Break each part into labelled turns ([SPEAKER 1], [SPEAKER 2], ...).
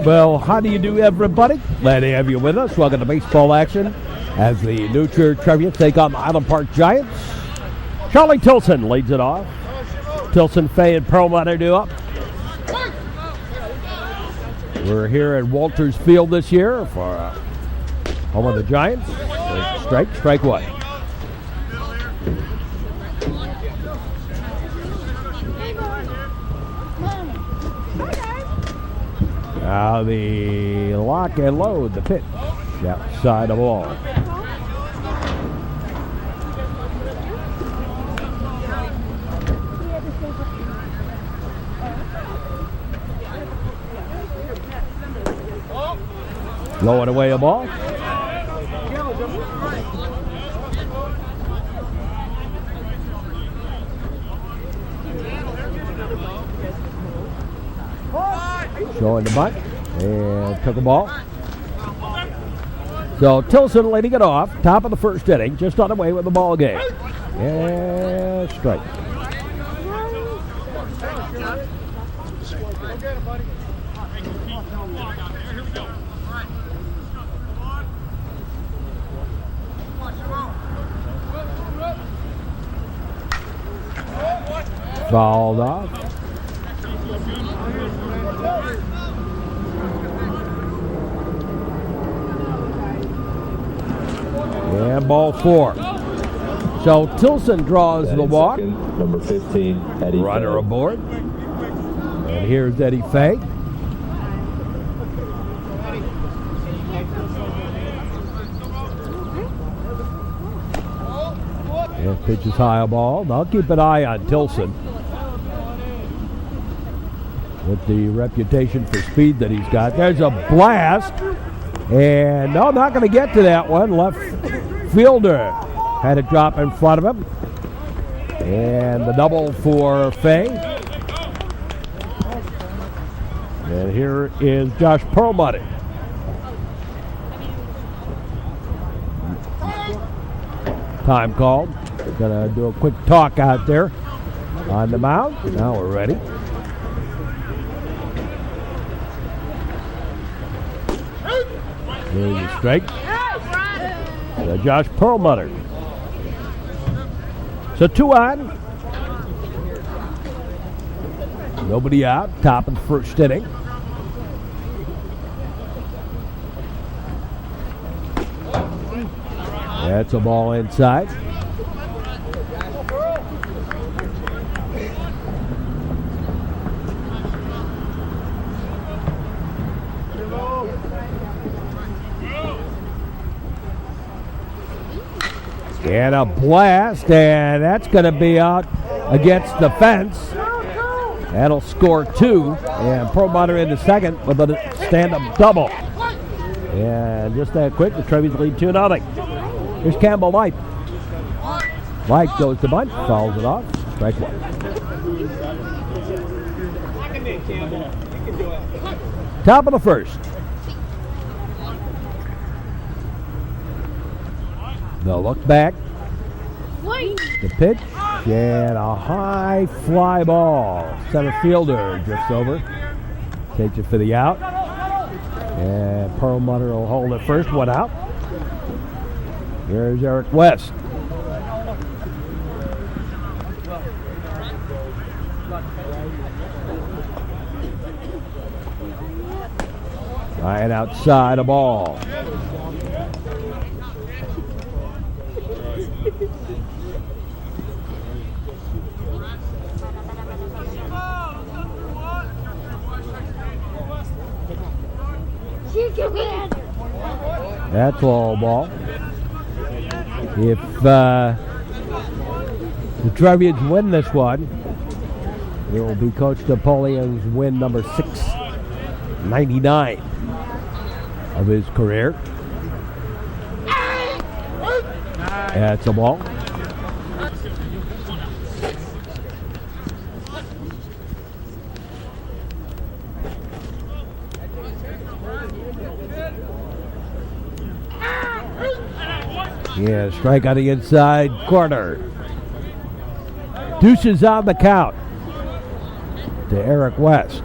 [SPEAKER 1] Well, how do you do, everybody? Glad to have you with us. Welcome to baseball action as the new Trier Trevians take on the Highland Park Giants. Charlie Tilson leads it off. Tilson, Fay, and Perlmutter do up. We're here at Walters Field this year for home of the Giants. Strike one. Now the lock and load, the pitch outside the ball. Blowing away a ball. Showing the bunt and took a ball. So Tilson leading it off, top of the first inning, just on the way with the ball game. And strike. Fouled off. And ball four. So Tilson draws the walk.
[SPEAKER 2] Number 15, Eddie
[SPEAKER 1] Runner
[SPEAKER 2] Fay.
[SPEAKER 1] aboard. And here's Eddie Fay. And pitches high a ball. Now keep an eye on Tilson. With the reputation for speed that he's got. There's a blast. And no, not going to get to that one. Left fielder had it drop in front of him. And the double for Fay. And here is Josh Perlmutter. Time called. Going to do a quick talk out there on the mound. Now we're ready. Here's the strike. Josh Perlmutter. So 2 on. Nobody out. Top of the first inning. That's a ball inside. And a blast, and that's going to be out against the fence. That'll score 2, and Perlmutter in the second with a stand-up double. And just that quick, the Trevians lead 2-0. Here's Campbell Light. Light goes to bunt, fouls it off, strike one. Top of the first. The look back. The pitch and a high fly ball. Center fielder drifts over. Takes it for the out. And Perlmutter will hold it first. One out. Here's Eric West. Right outside a ball. That's all ball. If the Trevians win this one, it will be Coach Napoleon's win number 699 of his career. That's a ball. Yeah, strike on the inside corner. Deuces on the count to Eric West.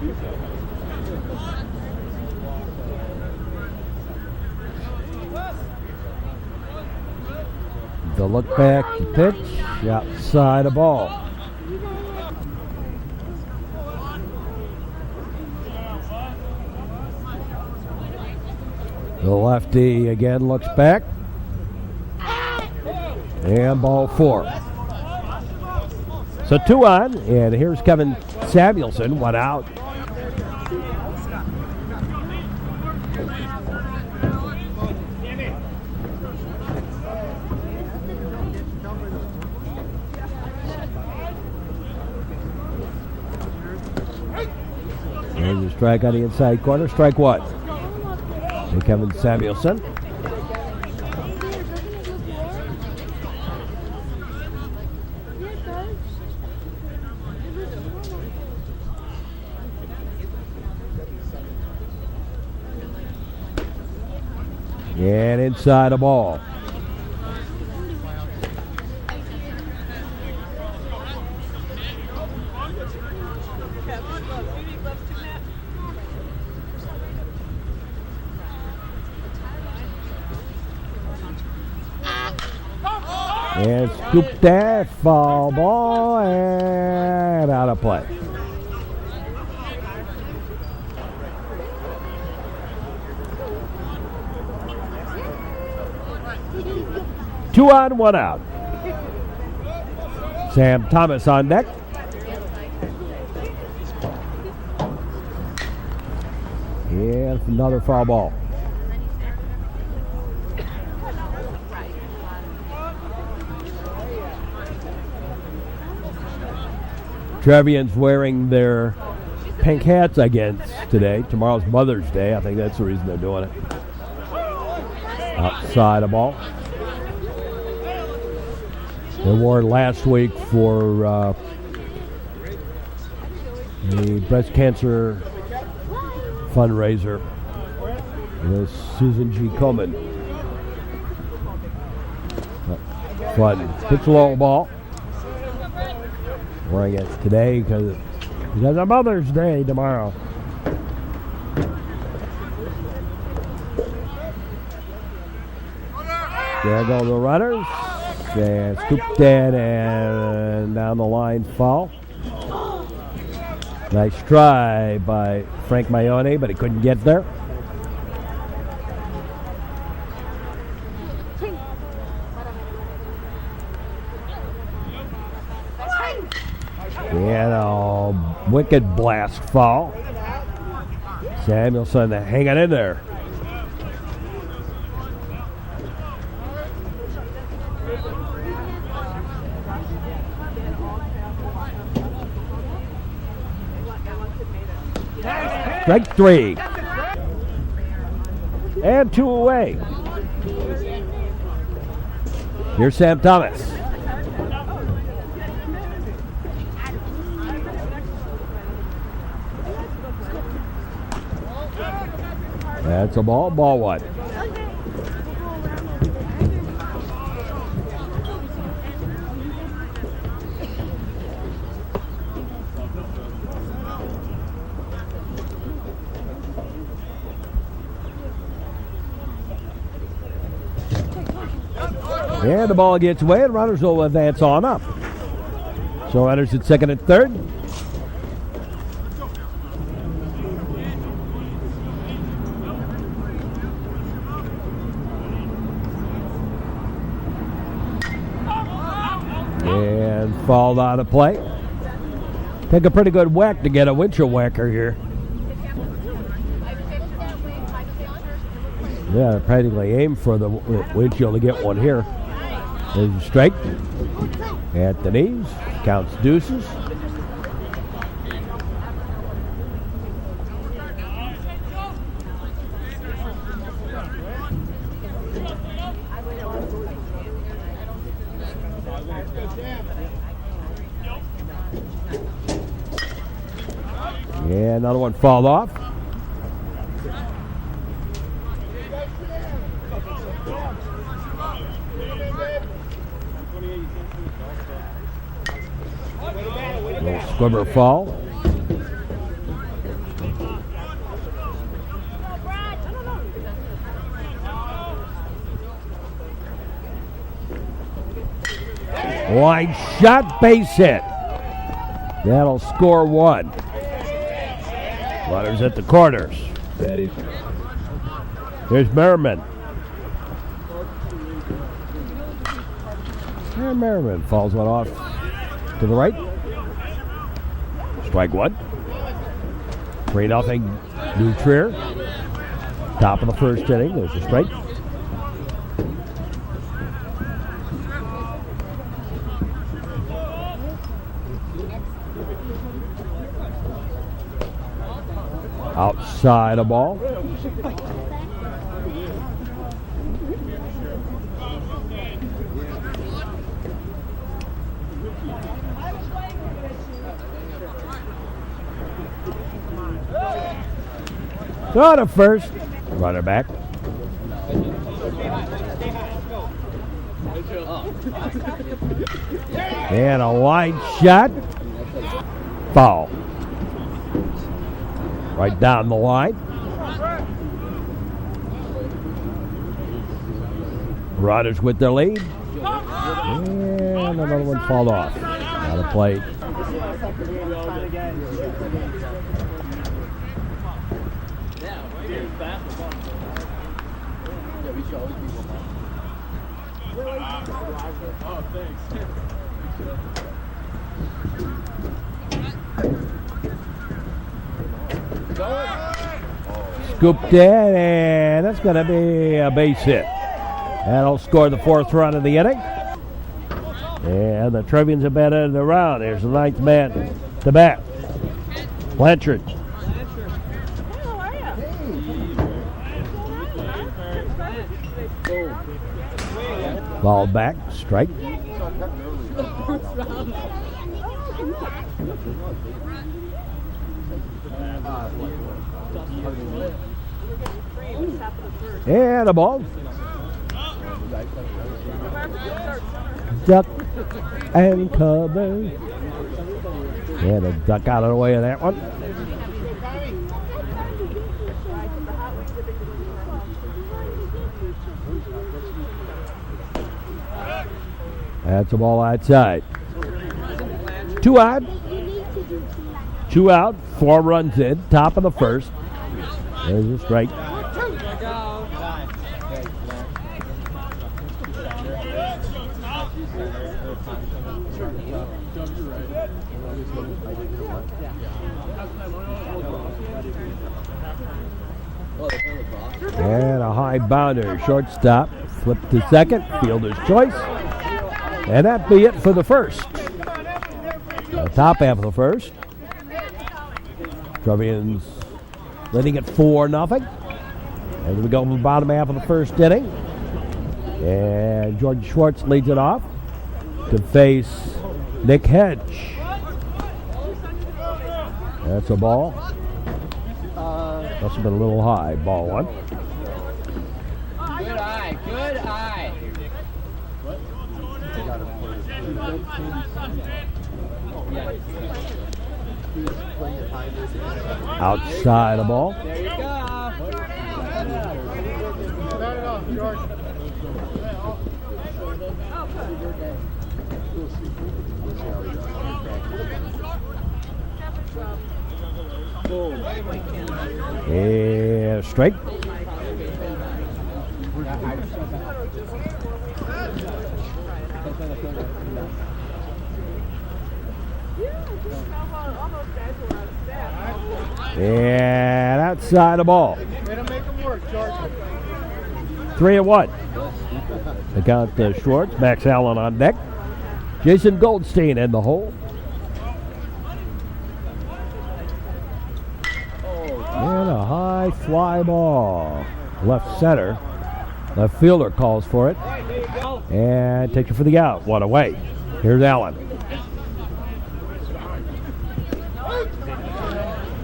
[SPEAKER 1] The look back, the pitch, outside the ball. The lefty again looks back. And ball 4. So 2 on, and here's Kevin Samuelson, 1 out. There's a strike on the inside corner, strike 1. And Kevin Samuelson. And inside the ball. And scoop that, foul ball, and out of play. Two on, 1 out. Sam Thomas on deck. And another foul ball. Trevians wearing their pink hats again today. Tomorrow's Mother's Day. I think that's the reason they're doing it. Outside the ball. They wore it last week for the breast cancer fundraiser with Susan G. Komen. Fun. Pitch low ball. Wearing it today because of Mother's Day tomorrow. There go the runners. And scoop that and down the line foul. Nice try by Frank Maione, but he couldn't get there. And a wicked blast foul. Samuelson hanging in there. Strike 3. And 2 away. Here's Sam Thomas. That's a ball, ball 1. And the ball gets away, and runners will advance on up. So runners at second and third. And fouled out of play. Take a pretty good whack to get a windshield whacker here. Yeah, practically aim for the windshield to get one here. There's a strike at the knees, counts deuces. And another one fouled off. Little squibber fall. Line shot, base hit. That'll score 1. Runners at the corners.
[SPEAKER 2] Eddie.
[SPEAKER 1] Here's Merriman. And Merriman falls one off to the right. Strike 1. 3-0 New Trier. Top of the first inning. There's a strike. Outside a ball. Throw to first. Runner back. And a wide shot. Foul. Right down the line. Runners with their lead. And another one fall off. Out of play. Scooped in, and that's going to be a base hit. That'll score the 4th run of the inning. And the Trevians have been in the round. There's the 9th man to bat. Blanchard. Ball back, strike. And a ball. Duck and cover. And a duck out of the way of that one. That's a ball outside. 2 out. 2 out. 4 runs in. Top of the first. There's a strike. And a high bounder. Shortstop. Flip to second. Fielder's choice. And that be it for the first. The top half of the first. Trevians leading at 4-0. As we go to the bottom half of the first inning. And Jordan Schwartz leads it off to face Nick Hedge. That's a ball. Must have been a little high. Ball 1.
[SPEAKER 3] Good eye. Good eye.
[SPEAKER 1] Outside a ball.
[SPEAKER 3] There you go.
[SPEAKER 1] And straight. And outside the ball. 3-1. They got Schwartz, Max Allen on deck. Jason Goldstein in the hole. And a high fly ball. Left center. Left fielder calls for it. And takes it for the out. 1 away. Here's Allen.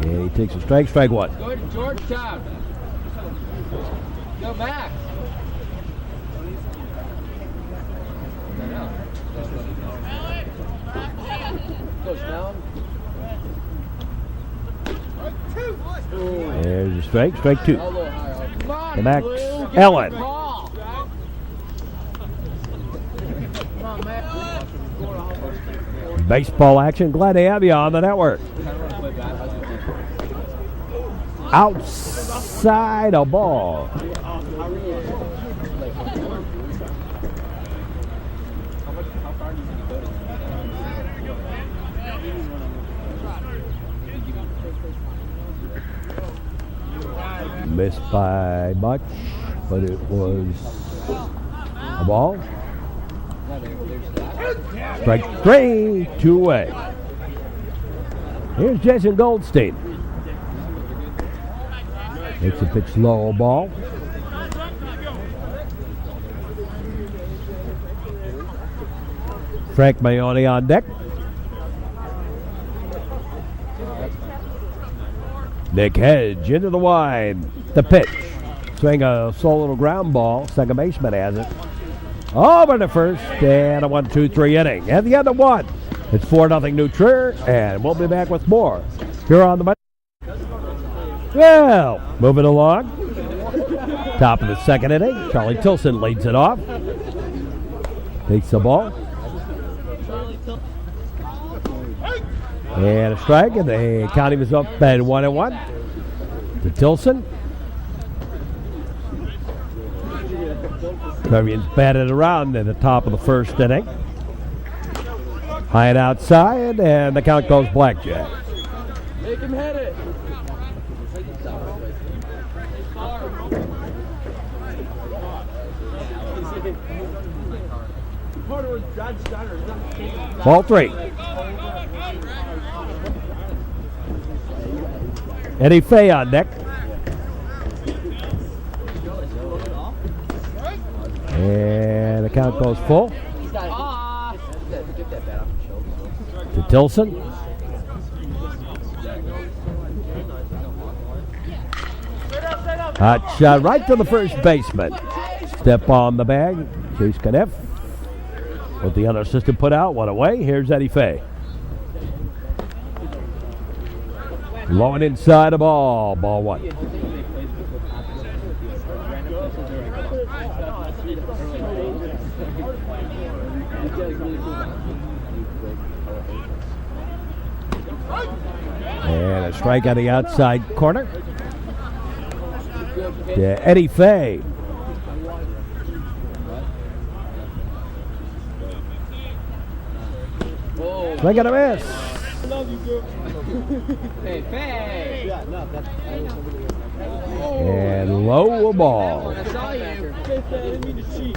[SPEAKER 1] And he takes a strike. Strike 1.
[SPEAKER 3] Go to Georgetown. Go Max.
[SPEAKER 1] There's a strike. Strike 2. The Max Allen. baseball action. Glad to have you on the network. Outside a ball. Missed by much, but it was a ball. Strike 3, 2 away. Here's Jason Goldstein. Makes a pitch low, ball. Frank Maione on deck. Nick Hedge into the wide. The pitch. Swing a slow little ground ball. Second baseman has it. Over to first. And a 1-2-3 inning. And the end of one. It's 4-0 New Trier. And we'll be back with more here on the. Well, moving along. Top of the second inning. Charlie Tilson leads it off. Takes the ball. And a strike, and the county was up at 1-1 to Tilson. Trevians batted around in the top of the first inning. High and outside, and the count goes blackjack.
[SPEAKER 3] Make him hit it.
[SPEAKER 1] Ball 3. Eddie Fay on deck. And the count goes full. To Tilson. Hot shot right to the first baseman. Step on the bag. Chase Kneff. What the other assistant put out, one away. Here's Eddie Fay. Low and inside the ball. Ball 1. And a strike on the outside corner. To Eddie Fay. Swing and a miss.
[SPEAKER 3] Hey, Faye.
[SPEAKER 1] And low a ball.
[SPEAKER 3] I saw you. I didn't mean to cheat.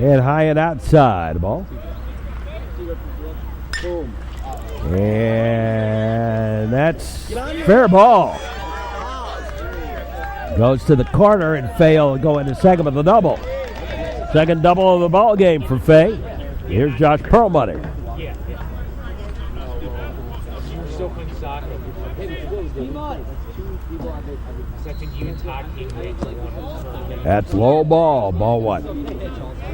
[SPEAKER 1] And high and outside ball. And that's fair ball. Goes to the corner, and Fay will go into second with a double. Second double of the ball game for Fay. Here's Josh Perlmutter. That's low ball. Ball 1.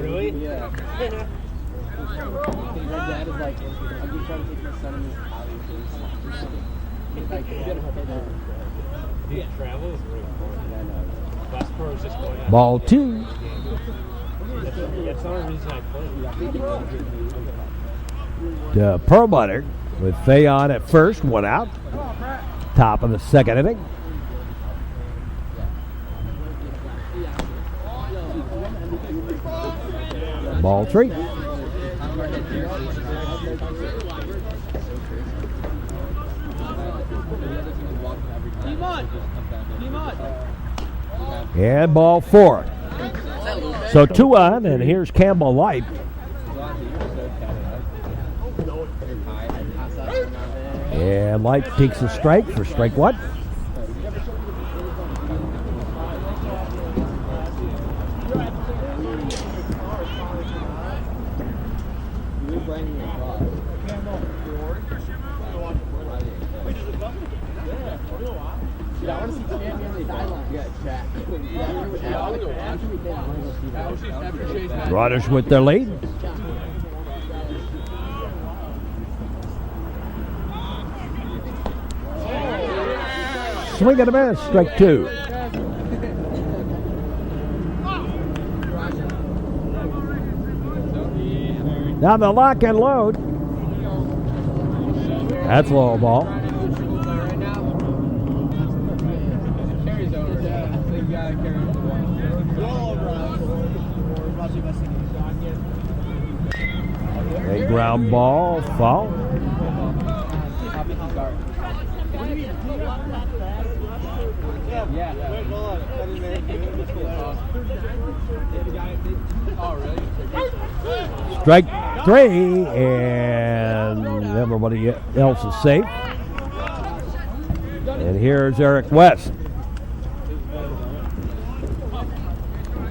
[SPEAKER 3] Really? Yeah.
[SPEAKER 1] Ball 2.
[SPEAKER 3] That's the only reason I played.
[SPEAKER 1] To Perlmutter with Fay on at first, 1 out. Top of the second inning. Ball 3. And ball 4. So 2 on, and here's Campbell Light. And Light takes a strike for strike 1. Runners with their lead. swing and a miss, strike 2. Now the lock and load. That's low ball. A ground ball, foul. Strike 3, and everybody else is safe. And here's Eric West.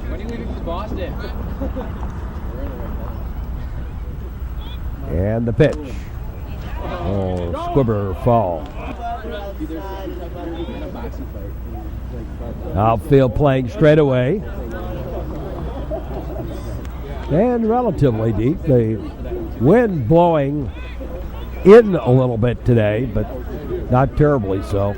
[SPEAKER 3] When are you leaving for Boston?
[SPEAKER 1] And the pitch. Oh, squibber foul. Outfield playing straight away. And relatively deep. The wind blowing in a little bit today, but not terribly so.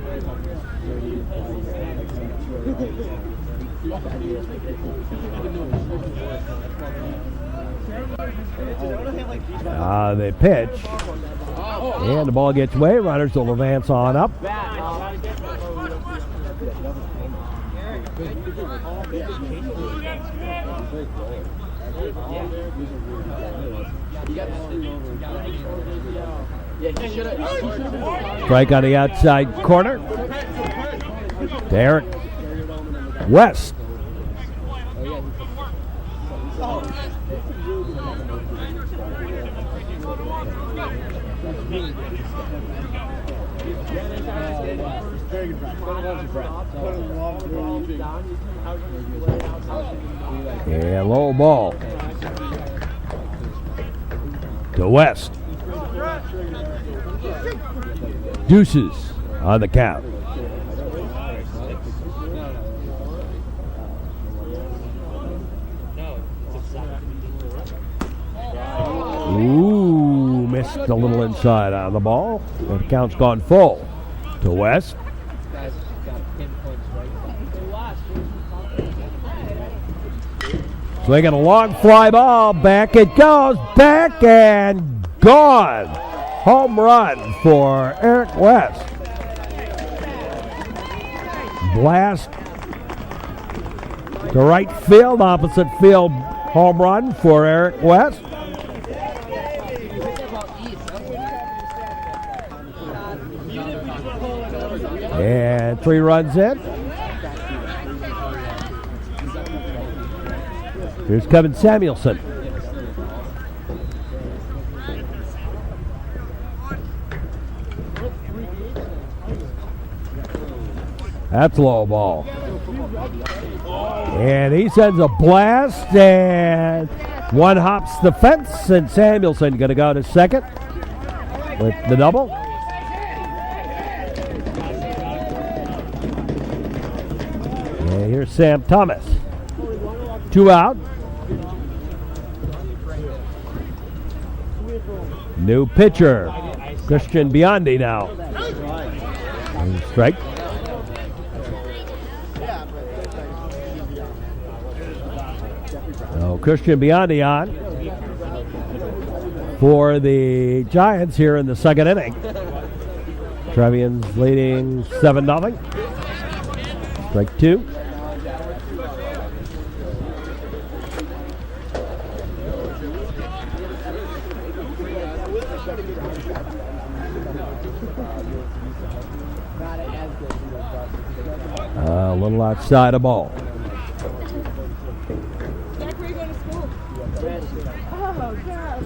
[SPEAKER 1] They pitch. And the ball gets away. Runners will advance on up. Strike on the outside corner to Eric West. And low ball to West. Deuces on the count. Ooh, missed a little inside on the ball. The count's gone full to West. Swinging a long fly ball. Back it goes. Back and gone. Home run for Eric West. Blast to right field. Opposite field home run for Eric West. And 3 runs in. Here's Kevin Samuelson. That's low ball. And he sends a blast, and one hops the fence, and Samuelson going to go to second with the double. And here's Sam Thomas. 2 out. New pitcher, Christian Biondi now. And strike. So Christian Biondi on for the Giants here in the second inning. Trevians leading 7-0. Strike 2. A little outside of ball.
[SPEAKER 4] Jack, where are you going to school? Oh, God.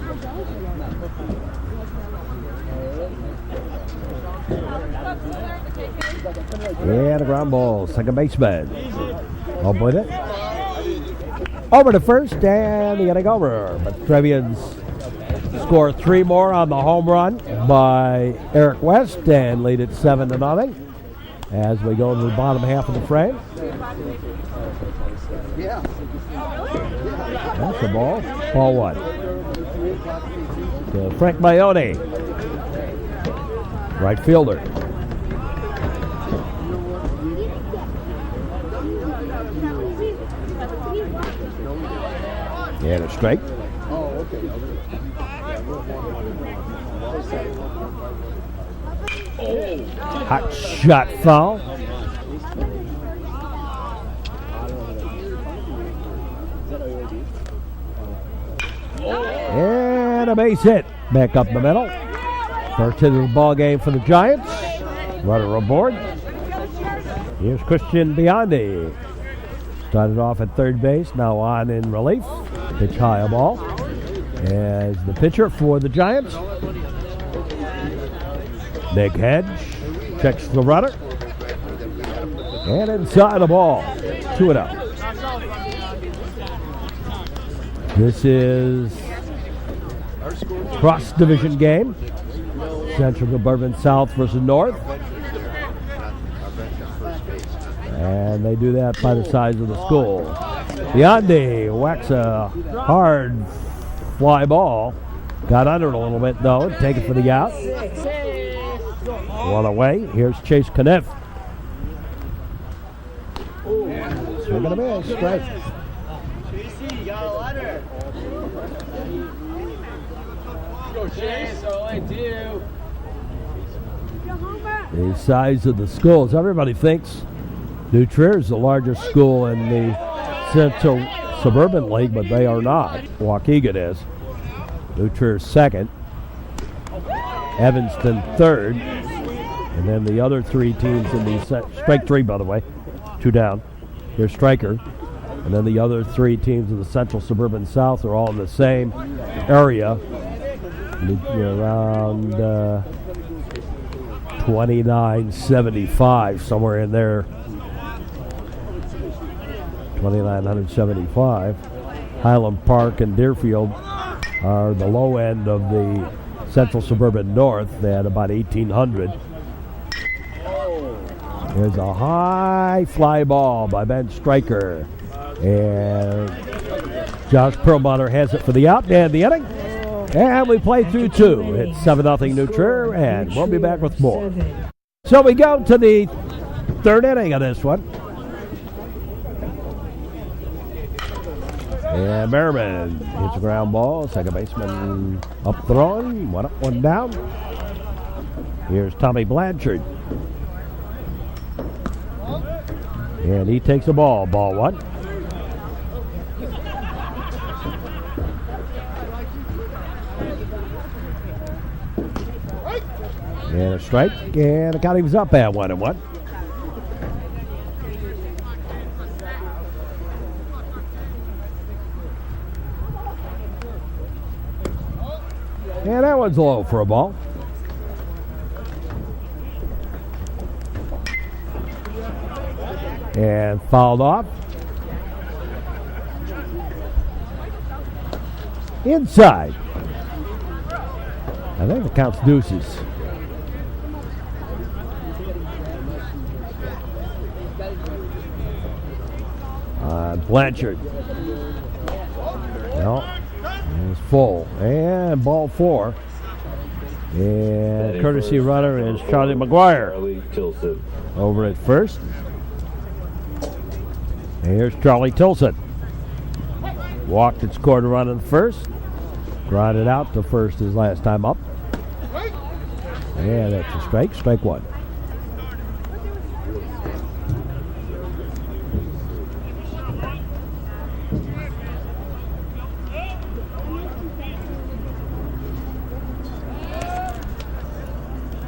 [SPEAKER 1] And a ground ball. Second baseman. Up with it. Over to first, and he got a over. But Trevians score 3 more on the home run by Eric West and lead it 7-0. As we go to the bottom half of the frame. That's the ball. Ball 1. To Frank Maione. Right fielder. And a strike. Hot shot foul. And a base hit. Back up the middle. First hit of the ball game for the Giants. Runner aboard. Here's Christian Biondi. Started off at third base, now on in relief. Pitch high a ball. As the pitcher for the Giants. Nick Hedge checks the runner. And inside the ball. 2-0. This is cross-division game. Central Suburban South versus North. And they do that by the size of the school. Biondi whacks a hard fly ball. Got under it a little bit, though. Take it for the out. One away. Here's Chase Kniff. Swing and a miss. Strike.
[SPEAKER 3] JC, you got a letter. Go, Chase. All I do.
[SPEAKER 1] The size of the schools. Everybody thinks New Trier is the largest school in the Central Suburban League, but they are not. Waukegan is. New Trier second. Evanston third. And then the other three teams in the strike three, by the way. 2 down. Here's Stryker. And then the other three teams in the Central Suburban South are all in the same area. Around 2975, somewhere in there. 2,975. Highland Park and Deerfield are the low end of the Central Suburban North. They had about 1,800. There's a high fly ball by Ben Stryker. And Josh Perlmutter has it for the out and the inning. And we play through 2. It's 7-0 New Trier, and we'll be back with more. So we go to the third inning of this one. And Merriman hits a ground ball. Second baseman up throwing. 1 up, 1 down. Here's Tommy Blanchard. And he takes the ball. Ball 1. And a strike. And the count was up at 1-1. And that one's low for a ball. And fouled off. Inside. I think the count's deuces. Blanchard. No. It's full. And ball 4. And courtesy runner is Charlie McGuire. Over at first. And here's Charlie Tilson. Walked and scored a run in first. Grounded out to first his last time up. And that's a strike. Strike 1.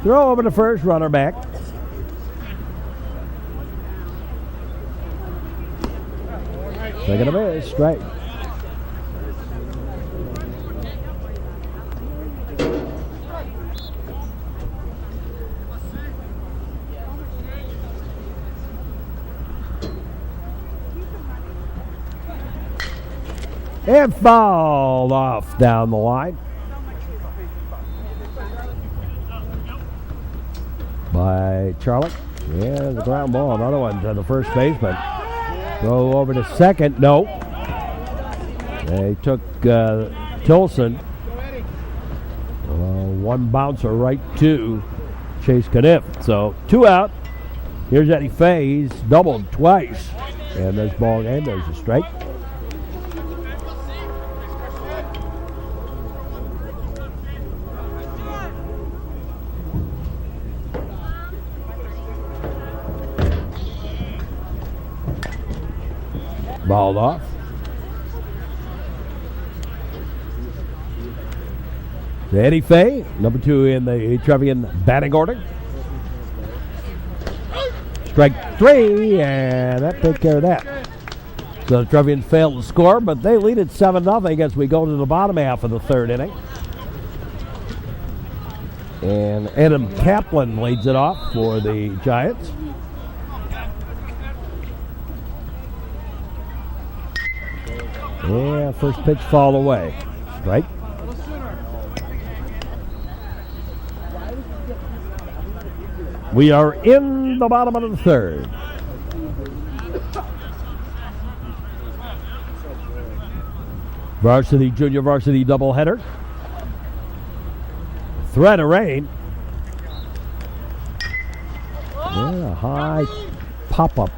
[SPEAKER 1] Throw over to first, runner back. Second a miss, strike. And fouled off down the line by Charlie. Yeah, the ground ball. Another one to the first baseman. Throw over to second. No. They took Tilson. One bouncer right to Chase Kniff. So 2 out. Here's Eddie Faye. He's doubled twice. And this ball game, there's a strike. Balled off. To Eddie Fay, number 2 in the Trevian batting order. Strike 3, and that took care of that. So the Trevians failed to score, but they lead at 7-0 as we go to the bottom half of the third inning. And Adam Kaplan leads it off for the Giants. Yeah, first pitch foul away. Strike. We are in the bottom of the third. Varsity, junior varsity doubleheader. Threat of rain. Yeah, a high pop-up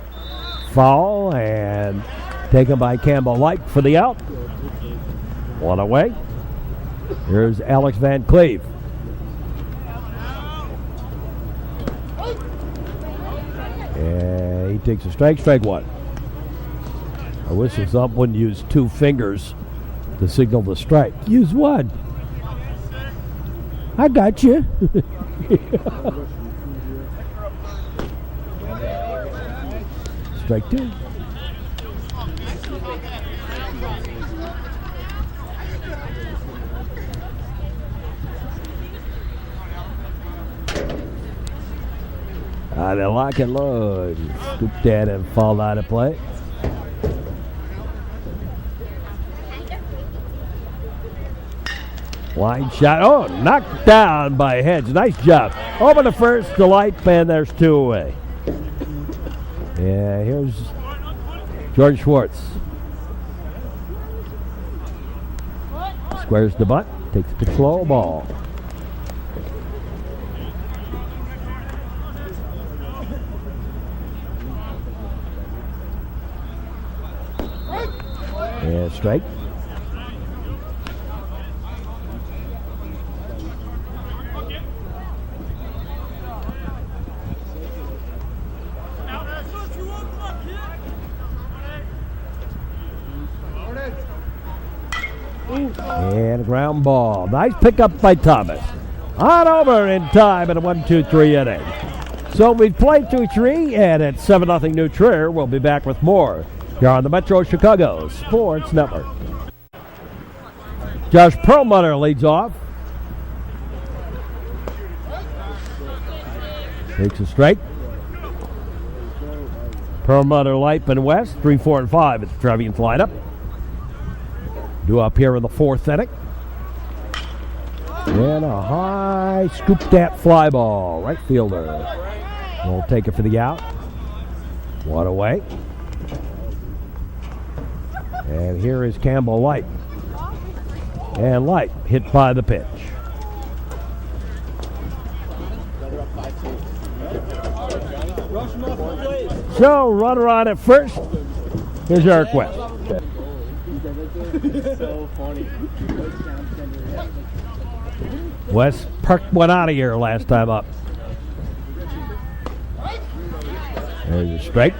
[SPEAKER 1] foul and taken by Campbell Light for the out. One away. Here's Alex Van Cleve. And he takes a strike, strike one. I wish someone wouldn't use 2 fingers to signal the strike. Use one. I got you. Strike 2. They lock and load. Scoop that and fall out of play. Line shot. Oh, knocked down by Hedge. Nice job. Over the first to Light, and there's 2 away. Yeah, here's George Schwartz. Squares the butt. Takes the slow ball. And strike. And a ground ball. Nice pickup by Thomas. On over in time in a 1-2-3 inning. So we've played through 3, and at 7-0 New Trier. We'll be back with more here on the Metro Chicago Sports Network. Josh Perlmutter leads off. Takes a strike. Perlmutter, Light, and West, 3, 4, and 5 at the Trevians lineup. Due up here in the 4th inning. And a high scoop that fly ball. Right fielder will take it for the out. One away. And here is Campbell Light. And Light hit by the pitch. So, runner on at first. Here's Eric West.
[SPEAKER 3] So funny.
[SPEAKER 1] West perked one out of here last time up. There's a strike.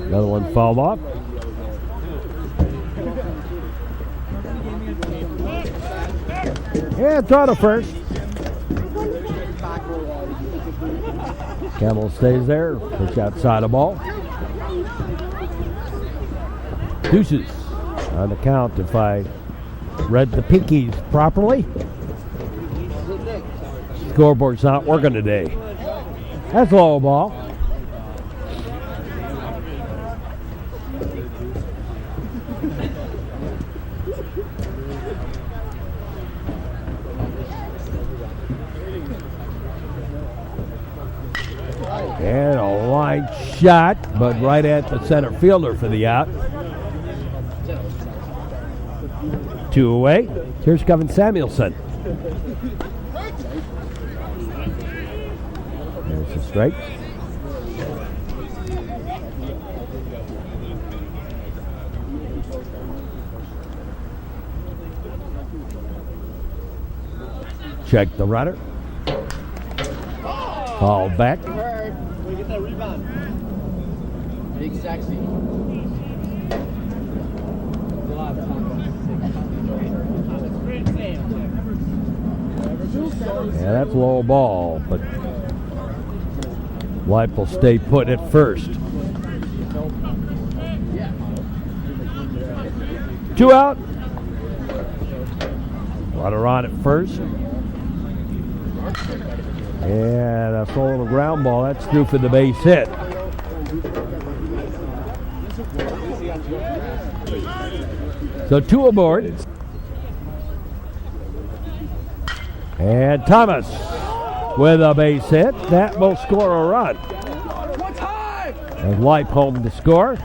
[SPEAKER 1] Another one fouled off. Yeah, throw to first. Campbell stays there. Push outside the ball. Deuces on the count if I read the pinkies properly. Scoreboard's not working today. That's a low ball. And a line shot, but right at the center fielder for the out. 2 away. Here's Kevin Samuelson. There's a strike. check the runner. Foul back.
[SPEAKER 3] Hurt. We get that rebound. Big sexy.
[SPEAKER 1] Yeah, that's low ball, but Life will stay put at first. 2 out. Runner on at first. And a full ground ball. That's through for the base hit. So 2 aboard. And Thomas with a base hit. That will score a run. And Life home to score.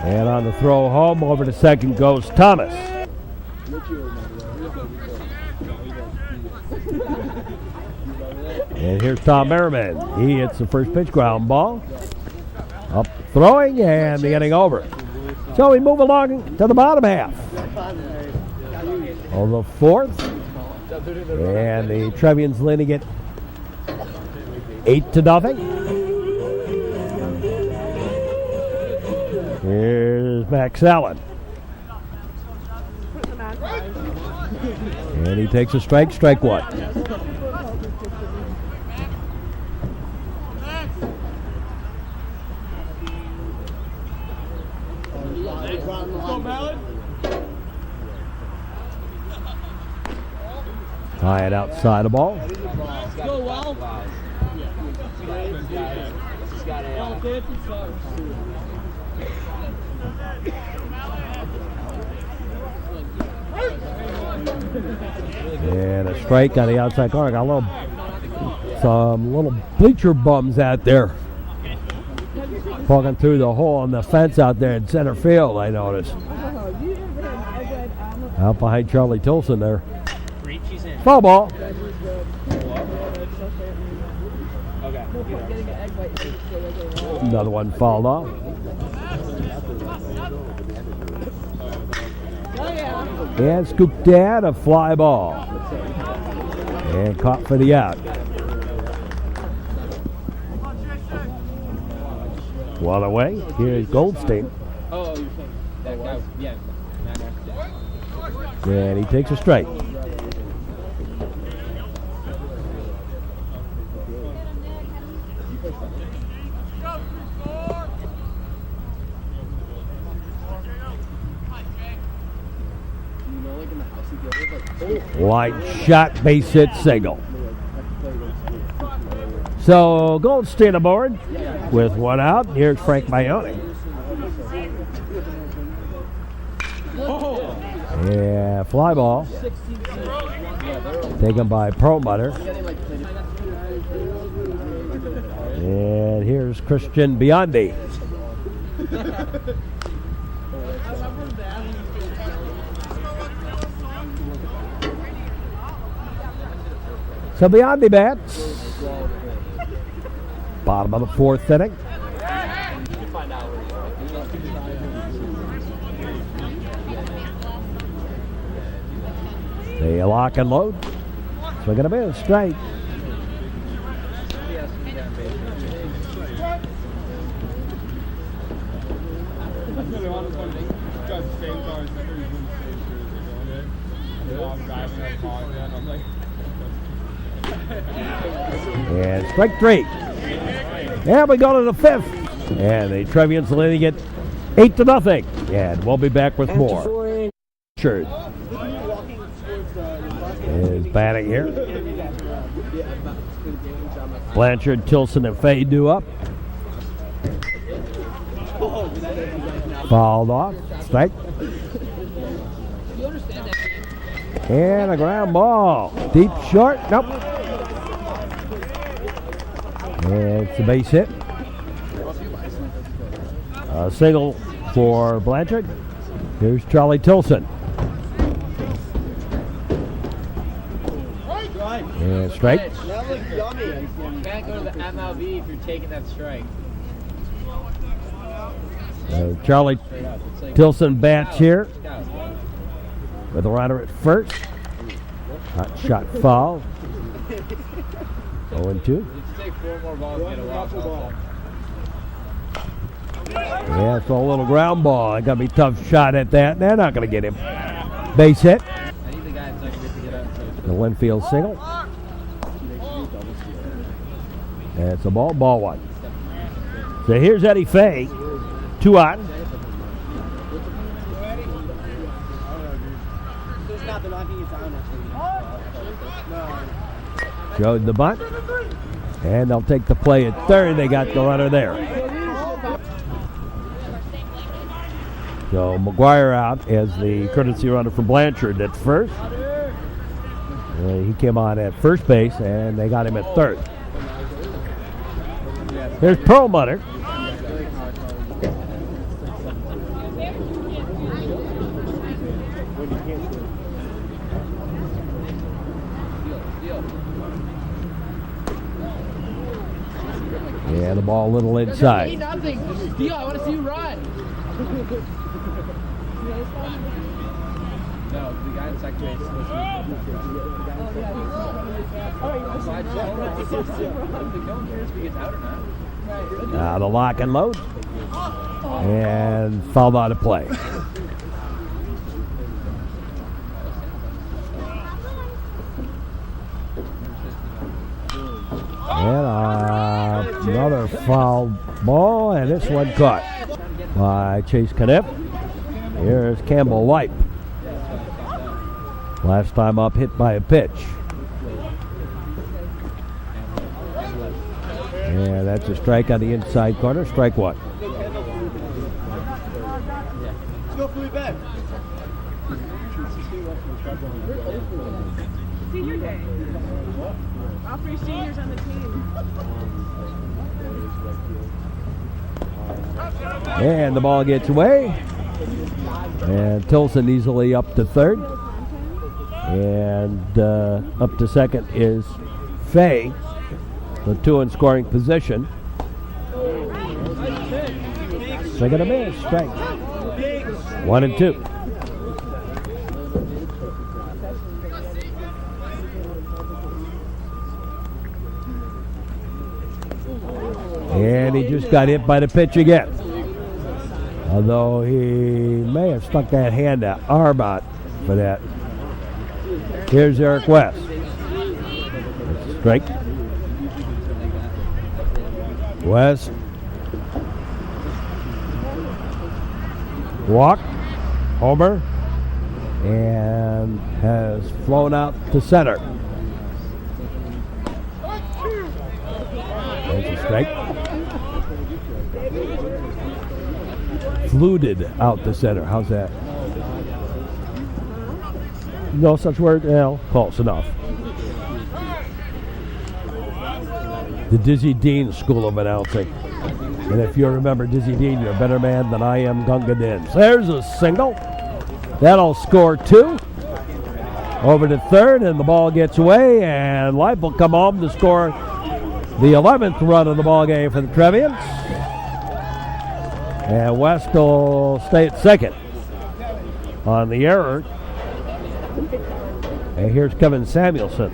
[SPEAKER 1] And on the throw home, over to second goes Thomas. And here's Tom Merriman. He hits the first pitch, ground ball. Up throwing and getting over. So we move along to the bottom half. On the fourth. And the Trevians leading it 8-0. Here's Max Allen. And he takes a strike, strike one. Tie it outside the ball. And a strike on the outside corner. Got some little bleacher bums out there poking through the hole in the fence out there in center field, I noticed. Out behind Charlie Tilson there. Foul ball. Another one fouled off. And scooped down, a fly ball. And caught for the out. One away. Here's Goldstein.
[SPEAKER 3] Oh, you're saying that guy? Yeah.
[SPEAKER 1] And he takes a strike. Line shot, base hit, single. So Goldstein aboard with 1 out. Here's Frank Maione. Yeah, fly ball. Taken by Perlmutter. And here's Christian Biondi. So Biondi bats. Bottom of the 4th inning. They lock and load. So going to be a strike. And strike 3. And we go to the 5th. And the Trevians leading it 8-0. And we'll be back with more. Sure. Is batting here. Blanchard, Tilson, and Fay do up. Fouled off. Strike. And a ground ball. Deep short. Nope. And it's a base hit. A single for Blanchard. Here's Charlie Tilson. And strike.
[SPEAKER 3] That looks yummy. You can't go to the MLB if you're taking that strike.
[SPEAKER 1] Charlie Tilson bats here with a runner at first. Hot shot foul. 0-2.
[SPEAKER 3] Just take 4 more balls and get a walk also.
[SPEAKER 1] Yeah, it's a little ground ball. It's going to be a tough shot at that. They're not going to get him. Base hit.
[SPEAKER 3] I need the guy in second base to get up.
[SPEAKER 1] The Winfield single. And it's a ball 1. So here's Eddie Fay. 2 on. Showed the bunt. And they'll take the play at third. They got the runner there. So McGuire out as the courtesy runner for Blanchard at first. He came on at first base, and they got him at third. There's Perlmutter. And the ball a little inside.
[SPEAKER 3] Nothing. Steal. I want to see you run. No, the guy in second base is supposed to no one cares if he gets out or not.
[SPEAKER 1] Now the lock and load. And fouled out of play. And another foul ball, and this one caught by Chase Kniff. Here's Campbell White. Last time up, hit by a pitch. And that's a strike on the inside corner. Strike 1.
[SPEAKER 4] Let's go fully back. Senior day. All 3 seniors on the team.
[SPEAKER 1] And the ball gets away. And Tilson easily up to third. And up to second is Fay. The 2 in scoring position. Second to miss, strike. 1 and 2. And he just got hit by the pitch again. Although he may have stuck that arm out for that. Here's Eric West. Strike. West. Walk. Homer. And has flown out to center. That's a strike. Fluted out to center. How's that? No such word? Well, close enough. The Dizzy Dean School of Announcing. And if you remember Dizzy Dean, you're a better man than I am, Gunga Dins. There's a single. That'll score 2. Over to third, and the ball gets away, and Life will come home to score the 11th run of the ball game for the Trevians. And West will stay at second on the error. And here's Kevin Samuelson.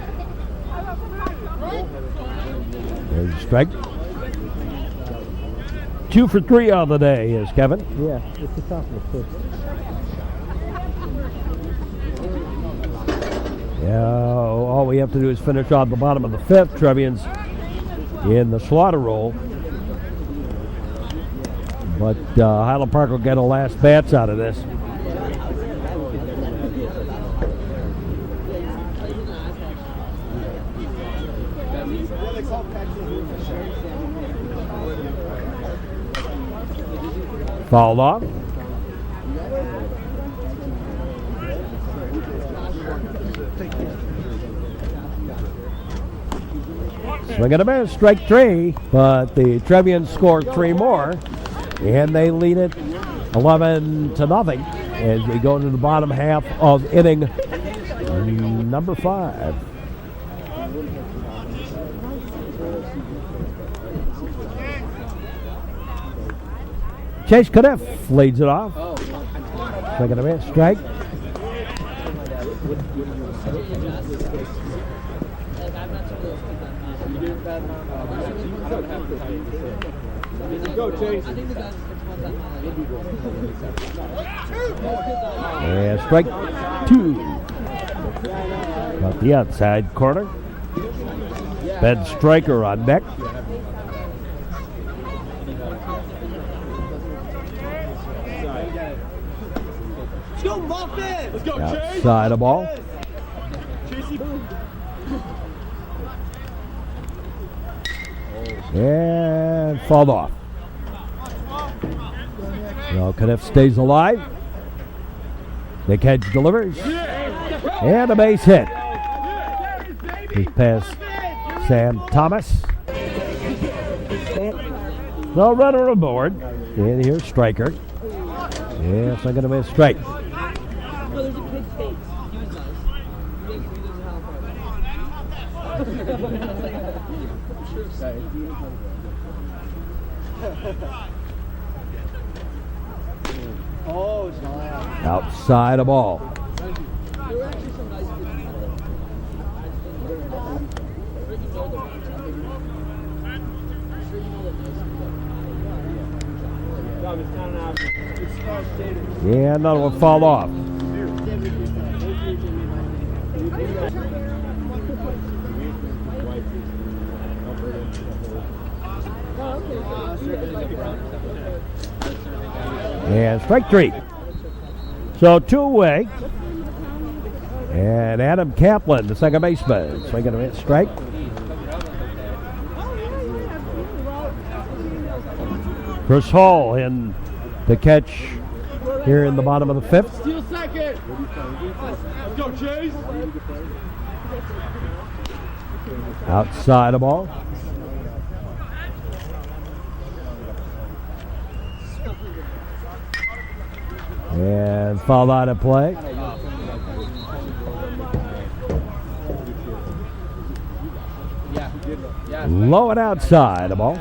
[SPEAKER 1] There's a strike. 2 for 3 on the day is Kevin.
[SPEAKER 5] Yeah, it's the top of the fifth.
[SPEAKER 1] Yeah, all we have to do is finish on the bottom of the 5th. Trevians in the slaughter roll. But Highland Park will get a last bats out of this. Fouled off. Swing and a miss, strike 3, but the Trevians score 3 more, and they lead it 11-0 as we go to the bottom half of inning number 5. Chase Kniff leads it off. Swing and a miss, strike.
[SPEAKER 3] Go, Chase.
[SPEAKER 1] And strike 2. Got the outside corner. Ben Stryker on deck.
[SPEAKER 3] Let's go, Muffin! Let's go, Chase!
[SPEAKER 1] Outside of ball. And fall off. Well, Kniff stays alive. Nick Hedge delivers. And a base hit. He's past Sam Thomas. No runner aboard. And here's Stryker. Yeah, it's not going to be a strike. Outside of ball. Yeah, another one fall off. And strike 3. So 2 away. And Adam Kaplan, the second baseman, swinging a hit strike. Chris Hall in the catch here in the bottom of the 5th.
[SPEAKER 3] Steal second! Let's go, Chase!
[SPEAKER 1] Outside of ball. And foul out of play. Low and outside of ball.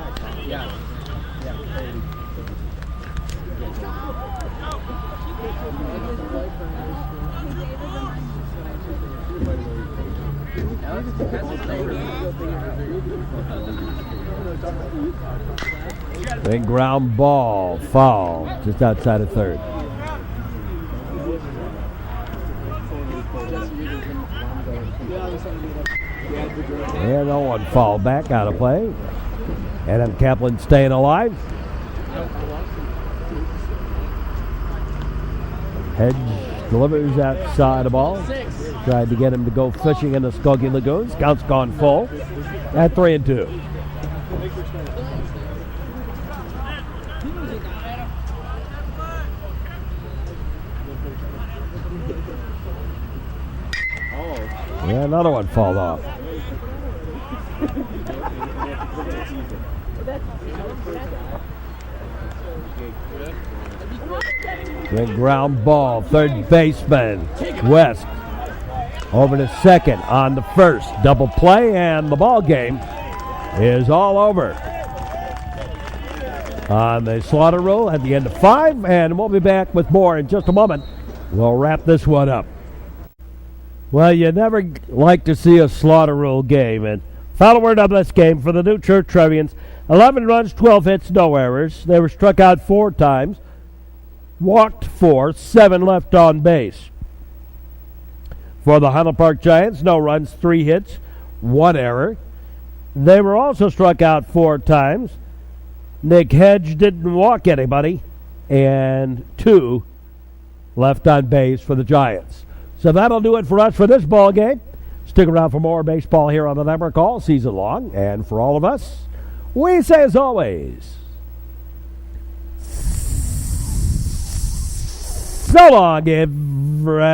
[SPEAKER 1] Big ground ball, foul, just outside of third. And no one fall back out of play. Adam Kaplan staying alive. Hedge delivers outside the ball. Tried to get him to go fishing in the Skokie Lagoons. Count's gone full at 3-2. Yeah, another one fall off. Good ground ball, third baseman, West. Over to second on the first. Double play, and the ball game is all over. On the slaughter rule at the end of 5, and we'll be back with more in just a moment. We'll wrap this one up. Well, you never like to see a slaughter rule game. And final word of this game for the new Trier Trevians. 11 runs, 12 hits, no errors. They were struck out 4 times. Walked 4, 7 left on base. For the Highland Park Giants, no runs, 3 hits, 1 error. They were also struck out 4 times. Nick Hedge didn't walk anybody, and 2 left on base for the Giants. So that'll do it for us for this ball game. Stick around for more baseball here on the network all season long. And for all of us, we say as always, so long, everyone.